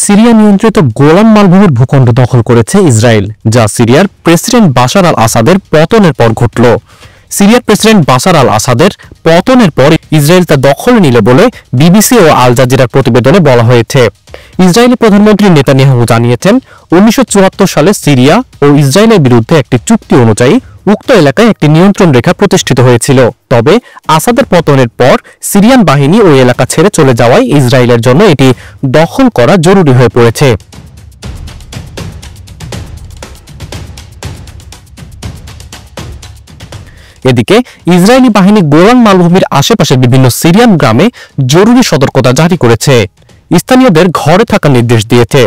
Syria নিয়ন্ত্রিত Golan মালভূমির ভূখণ্ড দখল করেছে ইসরায়েল, যা সিরিয়ার প্রেসিডেন্ট বাশার আল আসাদের পতনের পর ঘটল। সিরিয়ার প্রেসিডেন্ট বাশার আল আসাদের পতনের পর ইসরায়েল তা দখলে নিল বলে বিবিসি ও আল জাজিরার প্রতিবেদনে বলা হয়েছে। ইসরায়েলি প্রধানমন্ত্রী নেতানিয়াহু জানিয়েছেন, 1974 সালে সিরিয়া ও ইসরায়েলের বিরুদ্ধে একটি চুক্তি অনুযায়ী উক্ত এলাকায় একটি নিয়ন্ত্রণ রেখা প্রতিষ্ঠিত হয়েছিল। তবে আসাদের পতনের পর সিরিয়ান বাহিনী ওই এলাকা ছেড়ে চলে যাওয়ায় ইসরায়েলের জন্য এটি দখল করা জরুরি হয়ে পড়েছে। এদিকে ইসরায়েলি বাহিনী গোলান মালভূমির আশেপাশের বিভিন্ন সিরিয়ান গ্রামে জরুরি সতর্কতা জারি করেছে, স্থানীয়দের ঘরে থাকার নির্দেশ দিয়েছে।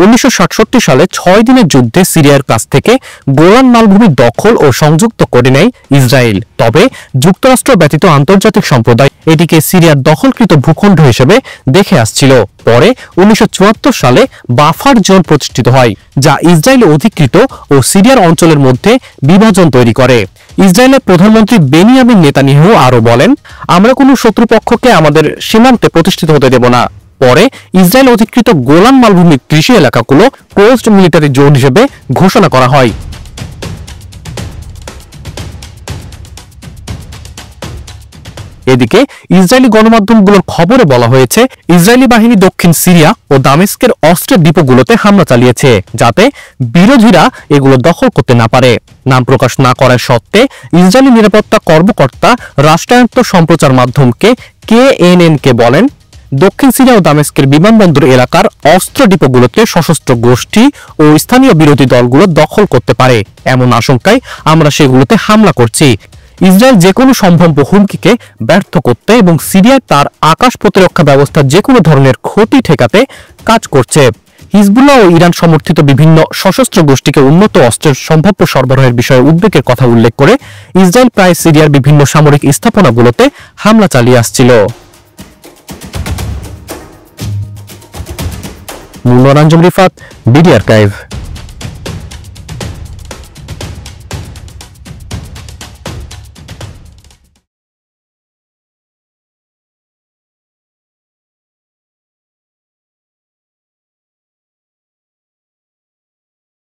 1967 সালে 6 দিনের যুদ্ধে সিরিয়ার কাছ থেকে গোলান মালভূমি দখল ও সংযুক্ত করে নেয় ইসরায়েল। তবে যুক্তরাষ্ট্র ব্যতীত আন্তর্জাতিক সম্প্রদায় এটিকে সিরিয়ার দখলকৃত ভূখণ্ড হিসেবে দেখে আসছিল। পরে 1974 সালে বাফার জোন প্রতিষ্ঠিত হয়, যা ইসরায়েল অধিকৃত ও সিরিয়ার অঞ্চলের মধ্যে বিভাজন তৈরি করে। ইসরায়েলের প্রধানমন্ত্রী বেনিয়ামিন নেতানিয়াহু আরও বলেন, আমরা কোনো শত্রুপক্ষকে আমাদের সীমান্তে প্রতিষ্ঠিত হতে দেব না। পরে ইসরায়েল অধিকৃত গোলান মালভূমির কৃষি এলাকাগুলো পোস্ট মিলিটারি জোন হিসেবে ঘোষণা করা হয়। এদিকে ইসরায়েলি গণমাধ্যমগুলোর খবরে বলা হয়েছে, ইসরায়েলি বাহিনী দক্ষিণ সিরিয়া ও দামেস্কের অস্ত্রের ডিপোগুলোতে হামলা চালিয়েছে, যাতে বিরোধীরা এগুলো দখল করতে না পারে। নাম প্রকাশ না করার সত্ত্বে ইসরায়েলি নিরাপত্তা কর্মকর্তা রাষ্ট্রায়ত্ত সম্প্রচার মাধ্যমকে কেএনএন-কে বলেন, দক্ষিণ সিরিয়া ও দামেস্কের বিমানবন্দর এলাকার অস্ত্র ডিপোগুলোতে সশস্ত্র গোষ্ঠী ও স্থানীয় বিরোধী দলগুলো দখল করতে পারে, এমন আশঙ্কায় আমরা সেগুলোতে হামলা করছি। ইসরায়েল যে কোনো সম্ভাব্য হুমকিকে ব্যর্থ করতে এবং সিরিয়ায় তার আকাশ প্রতিরক্ষা ব্যবস্থার যে কোনো ধরনের ক্ষতি ঠেকাতে কাজ করছে। হিজবুল্লাহ ও ইরান সমর্থিত বিভিন্ন সশস্ত্র গোষ্ঠীকে উন্নত অস্ত্রের সম্ভাব্য সরবরাহের বিষয়ে উদ্বেগের কথা উল্লেখ করে ইসরায়েল প্রায় সিরিয়ার বিভিন্ন সামরিক স্থাপনাগুলোতে হামলা চালিয়ে আসছিল। মুন্নার আঞ্জুম রিফাত, বিডি আর্কাইভ।